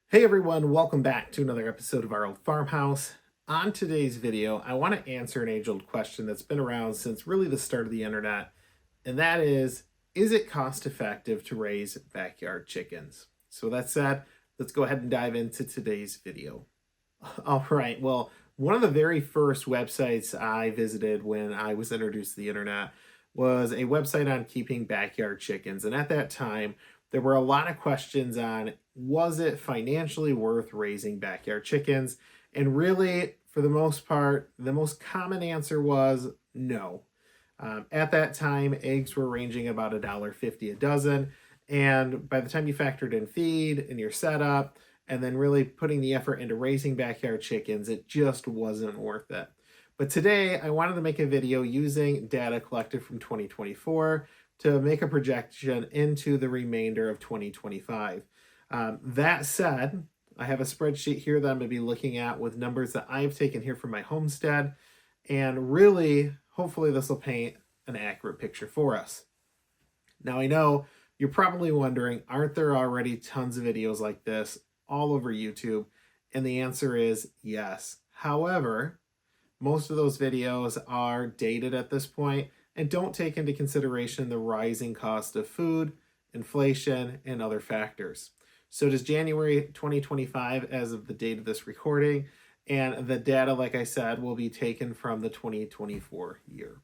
Hey everyone, welcome back to another episode of Our Old Farmhouse. On today's video, I want to answer an age-old question that's been around since really the start of the internet, and that is it cost effective to raise backyard chickens? So with that said, let's go ahead and dive into today's video. All right, well, one of the very first websites I visited when I was introduced to the internet was a website on keeping backyard chickens. And at that time, there were a lot of questions on was it financially worth raising backyard chickens? And really, for the most part, the most common answer was no. At that time, eggs were ranging about $1.50 a dozen. And by the time you factored in feed and your setup, and then really putting the effort into raising backyard chickens, it just wasn't worth it. But today, I wanted to make a video using data collected from 2024 to make a projection into the remainder of 2025. That said, I have a spreadsheet here that I'm going to be looking at with numbers that I've taken here from my homestead. And really, hopefully, this will paint an accurate picture for us. Now, I know you're probably wondering, aren't there already tons of videos like this all over YouTube? And the answer is yes. However, most of those videos are dated at this point and don't take into consideration the rising cost of food, inflation, and other factors. So it is January 2025 as of the date of this recording, and the data, like I said, will be taken from the 2024 year.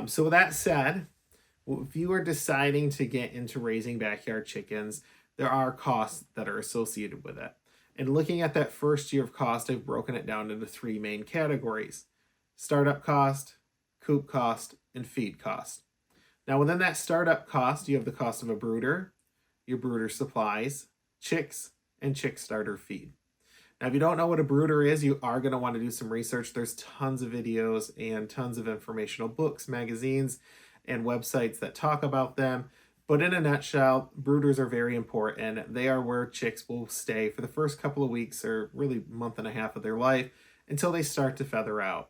So with that said, if you are deciding to get into raising backyard chickens, there are costs that are associated with it. And looking at that first year of cost, I've broken it down into three main categories: startup cost, coop cost, and feed cost. Now, within that startup cost, you have the cost of a brooder, your brooder supplies, chicks, and chick starter feed. Now, if you don't know what a brooder is, you are going to want to do some research. There's tons of videos and tons of informational books, magazines, and websites that talk about them. But in a nutshell, brooders are very important. They are where chicks will stay for the first couple of weeks or really month and a half of their life until they start to feather out.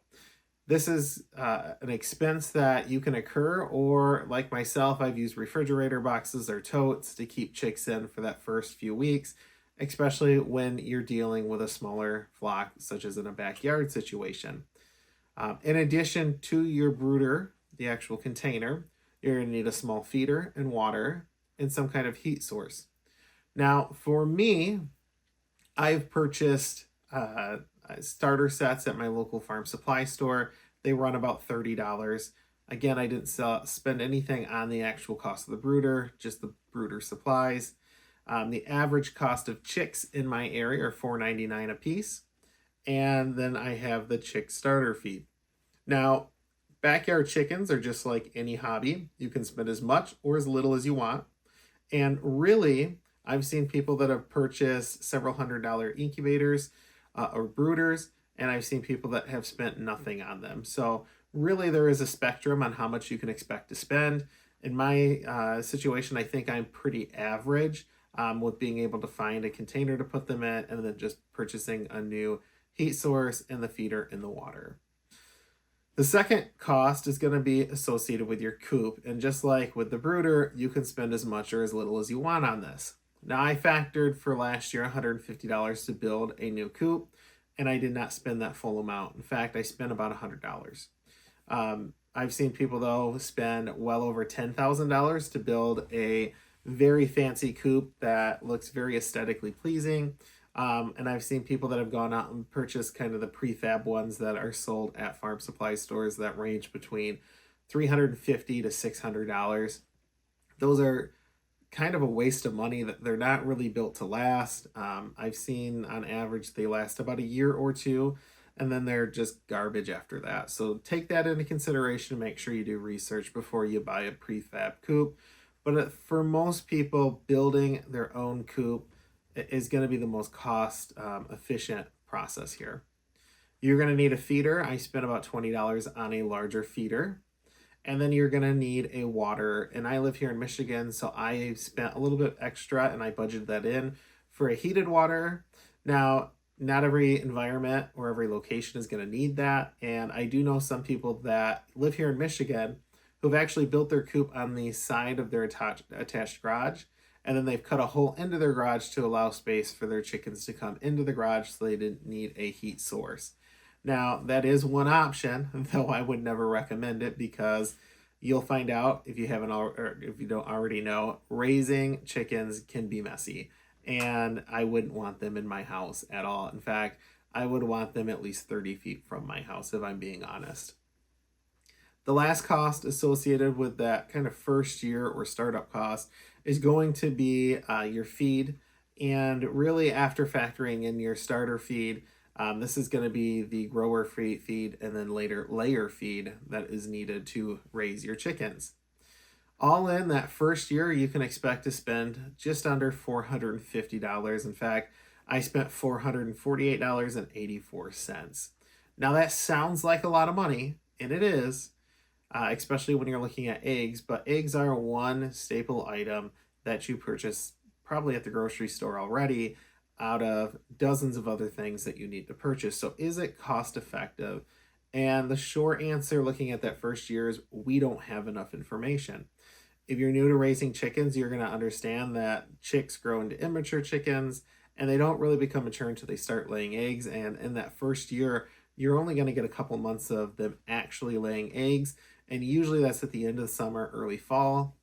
This is an expense that you can incur, or like myself, I've used refrigerator boxes or totes to keep chicks in for that first few weeks, especially when you're dealing with a smaller flock, such as in a backyard situation. In addition to your brooder, the actual container, you're going to need a small feeder and water and some kind of heat source. Now, for me, I've purchased starter sets at my local farm supply store. They run about $30. Again, I didn't spend anything on the actual cost of the brooder, just the brooder supplies. The average cost of chicks in my area are $4.99 a piece. And then I have the chick starter feed. Now, backyard chickens are just like any hobby. You can spend as much or as little as you want. And really, I've seen people that have purchased several $100 incubators or brooders, and I've seen people that have spent nothing on them. So really, there is a spectrum on how much you can expect to spend. In my situation, I think I'm pretty average with being able to find a container to put them in and then just purchasing a new heat source and the feeder in the water. The second cost is going to be associated with your coop. And just like with the brooder, you can spend as much or as little as you want on this. Now, I factored for last year $150 to build a new coop, and I did not spend that full amount. In fact, I spent about $100. I've seen people, though, spend well over $10,000 to build a very fancy coop that looks very aesthetically pleasing. And I've seen people that have gone out and purchased kind of the prefab ones that are sold at farm supply stores that range between $350 to $600. Those are kind of a waste of money. That they're not really built to last. I've seen on average they last about a year or two, and then they're just garbage after that. So take that into consideration. Make sure you do research before you buy a prefab coop. But for most people, building their own coop is going to be the most cost efficient process here. You're going to need a feeder. I spent about $20 on a larger feeder. And then you're going to need a water. And I live here in Michigan, so I spent a little bit extra and I budgeted that in for a heated water. Now, not every environment or every location is going to need that. And I do know some people that live here in Michigan who've actually built their coop on the side of their attached garage. and then they've cut a hole into their garage to allow space for their chickens to come into the garage so they didn't need a heat source. Now, that is one option, though I would never recommend it because you'll find out if you haven't or if you don't already know, raising chickens can be messy, and I wouldn't want them in my house at all. In fact, I would want them at least 30 feet from my house if I'm being honest. The last cost associated with that kind of first year or startup cost is going to be your feed. And really, after factoring in your starter feed, this is going to be the grower feed and then later layer feed that is needed to raise your chickens. All in that first year, you can expect to spend just under $450. In fact, I spent $448.84. Now, that sounds like a lot of money, and it is, especially when you're looking at eggs, but eggs are one staple item that you purchase probably at the grocery store already out of dozens of other things that you need to purchase. So is it cost effective? And the short answer looking at that first year is we don't have enough information. If you're new to raising chickens, you're going to understand that chicks grow into immature chickens and they don't really become mature until they start laying eggs. And in that first year, you're only going to get a couple months of them actually laying eggs. And usually that's at the end of the summer, early fall,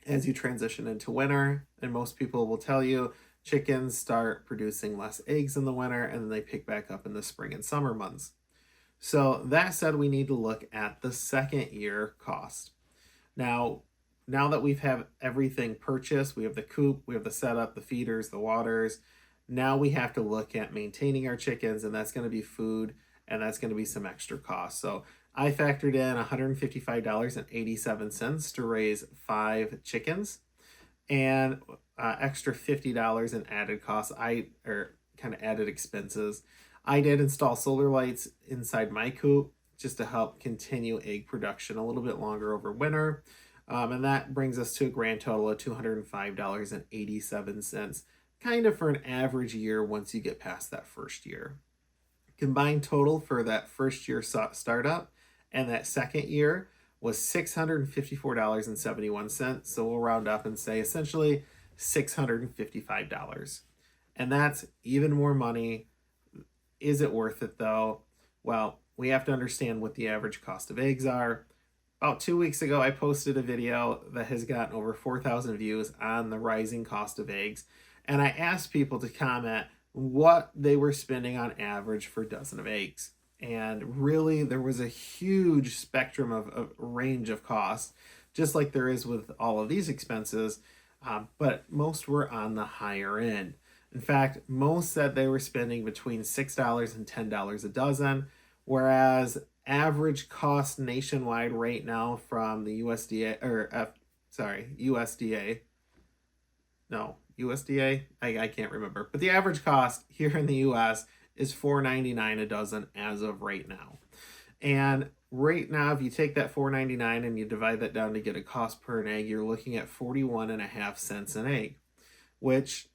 as you transition into winter. And most people will tell you chickens start producing less eggs in the winter and then they pick back up in the spring and summer months. So that said, we need to look at the second year cost. Now that we've have everything purchased, we have the coop, we have the setup, the feeders, the waters. Now we have to look at maintaining our chickens, and that's going to be food, and that's going to be some extra costs. So I factored in $155.87 to raise 5 chickens, and extra $50 in added costs. Kind of added expenses. I did install solar lights inside my coop just to help continue egg production a little bit longer over winter. And that brings us to a grand total of $205.87, kind of for an average year once you get past that first year. Combined total for that first year startup and that second year was $654.71. So we'll round up and say essentially $655. And that's even more money. Is it worth it though? Well, we have to understand what the average cost of eggs are. About 2 weeks ago, I posted a video that has gotten over 4,000 views on the rising cost of eggs. And I asked people to comment what they were spending on average for a dozen of eggs. And really, there was a huge spectrum of range of costs, just like there is with all of these expenses, but most were on the higher end. In fact, most said they were spending between $6 and $10 a dozen, whereas average cost nationwide right now from the USDA, I can't remember, but the average cost here in the US is $4.99 a dozen as of right now. And right now, if you take that $4.99 and you divide that down to get a cost per an egg, you're looking at 41.5 cents an egg, which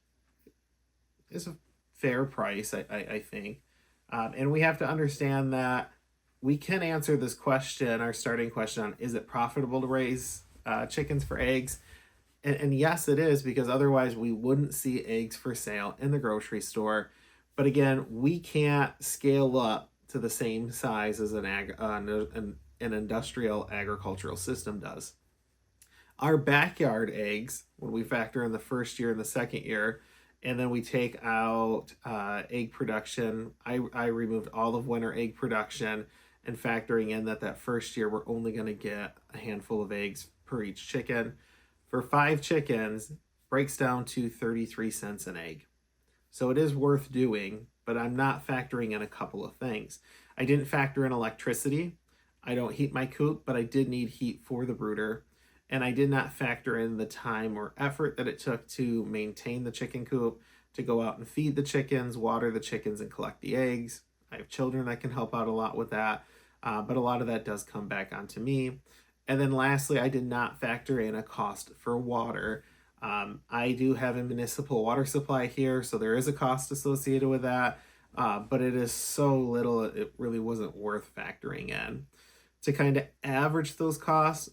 is a fair price, I think. And we have to understand that we can answer this question, our starting question on, is it profitable to raise chickens for eggs? And yes, it is, because otherwise we wouldn't see eggs for sale in the grocery store. But again, we can't scale up to the same size as an industrial agricultural system does. Our backyard eggs, when we factor in the first year and the second year, and then we take out egg production, I removed all of winter egg production, and factoring in that first year we're only going to get a handful of eggs per each chicken. For 5 chickens, breaks down to 33 cents an egg. So it is worth doing, but I'm not factoring in a couple of things. I didn't factor in electricity. I don't heat my coop, but I did need heat for the brooder. And I did not factor in the time or effort that it took to maintain the chicken coop, to go out and feed the chickens, water the chickens, and collect the eggs. I have children that can help out a lot with that, but a lot of that does come back onto me. And then lastly, I did not factor in a cost for water. I do have a municipal water supply here, so there is a cost associated with that, but it is so little, it really wasn't worth factoring in. To kind of average those costs,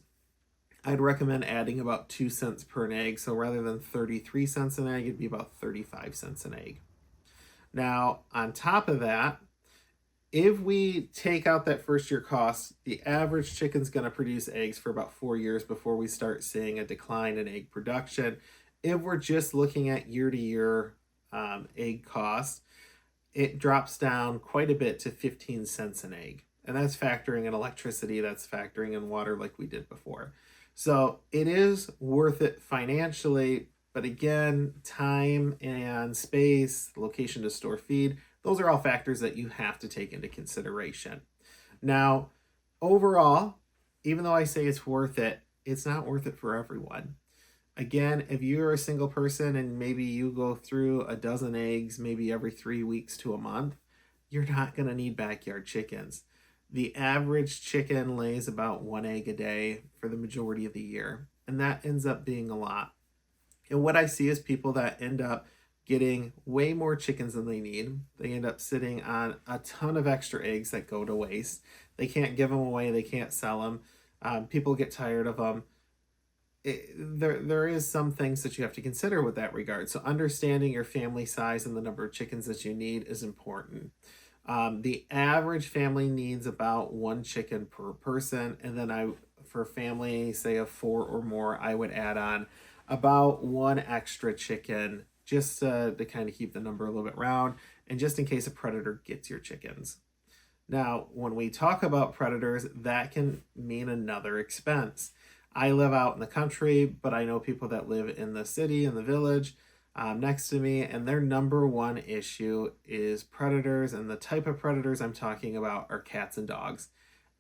I'd recommend adding about 2 cents per an egg. So rather than 33 cents an egg, it'd be about 35 cents an egg. Now, on top of that, if we take out that first year cost, the average chicken's going to produce eggs for about 4 years before we start seeing a decline in egg production. If we're just looking at year to year egg cost, it drops down quite a bit to 15 cents an egg. And that's factoring in electricity, that's factoring in water like we did before. So it is worth it financially, but again, time and space, location to store feed, those are all factors that you have to take into consideration. Now, overall, even though I say it's worth it, it's not worth it for everyone. Again, if you're a single person and maybe you go through a dozen eggs maybe every 3 weeks to a month, you're not going to need backyard chickens. The average chicken lays about 1 egg a day for the majority of the year, and that ends up being a lot. And what I see is people that end up getting way more chickens than they need. They end up sitting on a ton of extra eggs that go to waste. They can't give them away, they can't sell them. People get tired of them. There is some things that you have to consider with that regard. So understanding your family size and the number of chickens that you need is important. The average family needs about 1 chicken per person, and then for family say of 4 or more, I would add on about 1 extra chicken just to kind of keep the number a little bit round, and just in case a predator gets your chickens. Now, when we talk about predators, that can mean another expense. I live out in the country, but I know people that live in the city, in the village next to me, and their number one issue is predators, and the type of predators I'm talking about are cats and dogs.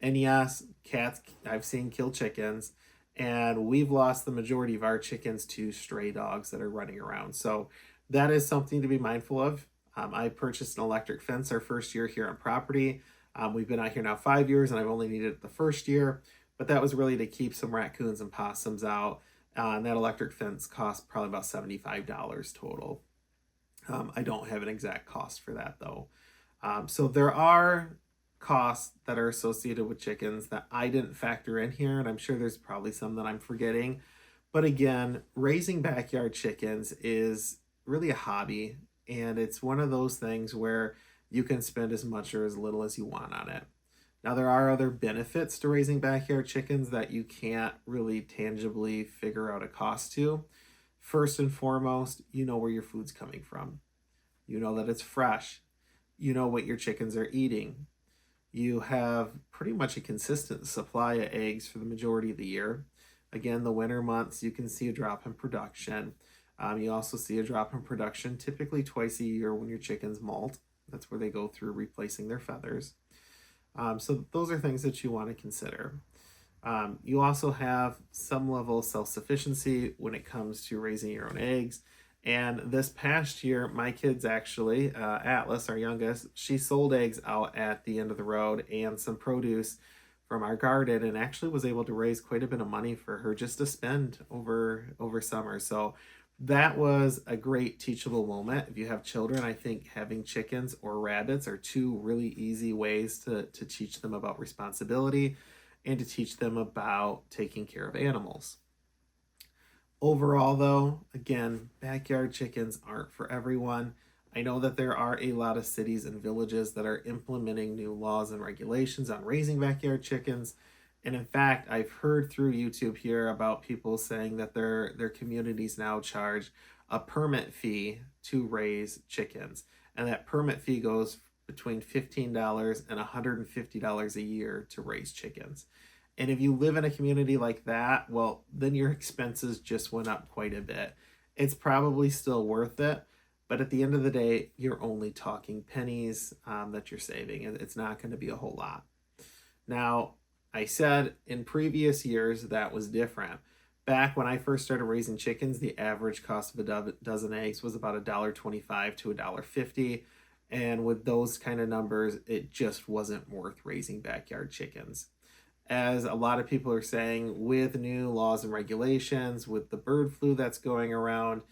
And yes, cats I've seen kill chickens, and we've lost the majority of our chickens to stray dogs that are running around. So that is something to be mindful of. I purchased an electric fence our first year here on property. We've been out here now 5 years, and I've only needed it the first year, but that was really to keep some raccoons and possums out. And that electric fence cost probably about $75 total. I don't have an exact cost for that though. So there are costs that are associated with chickens that I didn't factor in here, and I'm sure there's probably some that I'm forgetting. But again, raising backyard chickens is really a hobby, and it's one of those things where you can spend as much or as little as you want on it. Now, there are other benefits to raising backyard chickens that you can't really tangibly figure out a cost to. First and foremost, you know where your food's coming from. You know that it's fresh. You know what your chickens are eating. You have pretty much a consistent supply of eggs for the majority of the year. Again, the winter months, you can see a drop in production. You also see a drop in production typically twice a year when your chickens molt. That's where they go through replacing their feathers. So those are things that you want to consider. You also have some level of self-sufficiency when it comes to raising your own eggs. And this past year, my kids actually, Atlas, our youngest, she sold eggs out at the end of the road and some produce from our garden, and actually was able to raise quite a bit of money for her just to spend over summer. So that was a great teachable moment. If you have children, I think having chickens or rabbits are two really easy ways to teach them about responsibility and to teach them about taking care of animals. Overall, though, again, backyard chickens aren't for everyone. I know that there are a lot of cities and villages that are implementing new laws and regulations on raising backyard chickens. And in fact, I've heard through YouTube here about people saying that their communities now charge a permit fee to raise chickens. And that permit fee goes between $15 and $150 a year to raise chickens. And if you live in a community like that, well, then your expenses just went up quite a bit. It's probably still worth it, but at the end of the day, you're only talking pennies that you're saving, and it's not going to be a whole lot. Now, I said in previous years that was different. Back when I first started raising chickens, the average cost of a dozen eggs was about $1.25 to $1.50. And with those kind of numbers, it just wasn't worth raising backyard chickens. As a lot of people are saying, with new laws and regulations, with the bird flu that's going around,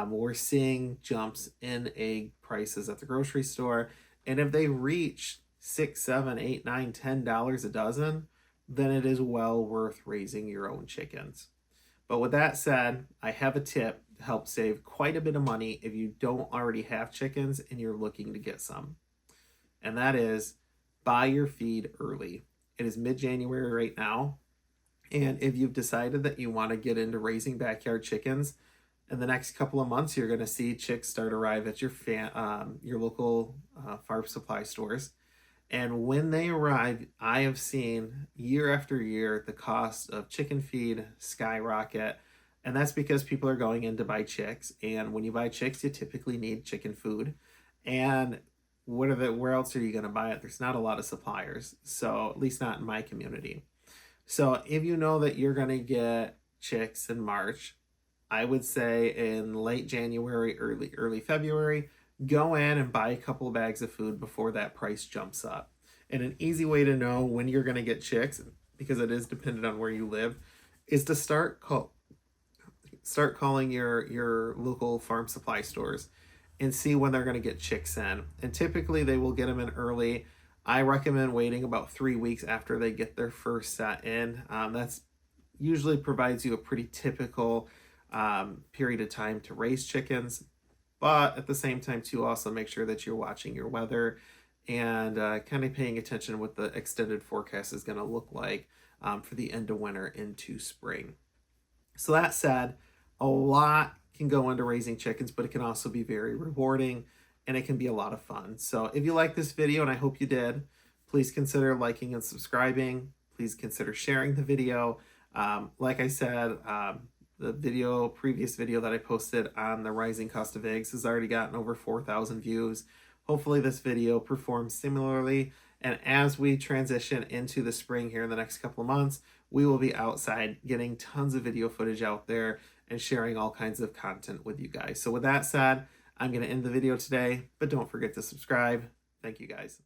we're seeing jumps in egg prices at the grocery store. And if they reach $6, $7, $8, $9, $10 a dozen, then it is well worth raising your own chickens. But with that said, I have a tip to help save quite a bit of money if you don't already have chickens and you're looking to get some. And that is buy your feed early. It is mid-January right now. And if you've decided that you want to get into raising backyard chickens, in the next couple of months, you're going to see chicks start arrive at your local farm supply stores. And when they arrive, I have seen year after year the cost of chicken feed skyrocket. And that's because people are going in to buy chicks. And when you buy chicks, you typically need chicken food. And where else are you going to buy it? There's not a lot of suppliers. So at least not in my community. So if you know that you're going to get chicks in March, I would say in late January, early February, go in and buy a couple of bags of food before that price jumps up. And an easy way to know when you're going to get chicks, because it is dependent on where you live, is to start calling your local farm supply stores and see when they're going to get chicks in. And typically they will get them in early. I recommend waiting about 3 weeks after they get their first set in. That's usually provides you a pretty typical period of time to raise chickens. But at the same time, too, also make sure that you're watching your weather and kind of paying attention to what the extended forecast is going to look like for the end of winter into spring. So that said, a lot can go into raising chickens, but it can also be very rewarding and it can be a lot of fun. So if you like this video, and I hope you did, please consider liking and subscribing. Please consider sharing the video. Like I said, the previous video that I posted on the rising cost of eggs has already gotten over 4,000 views. Hopefully this video performs similarly. And as we transition into the spring here in the next couple of months, we will be outside getting tons of video footage out there and sharing all kinds of content with you guys. So with that said, I'm going to end the video today, but don't forget to subscribe. Thank you guys.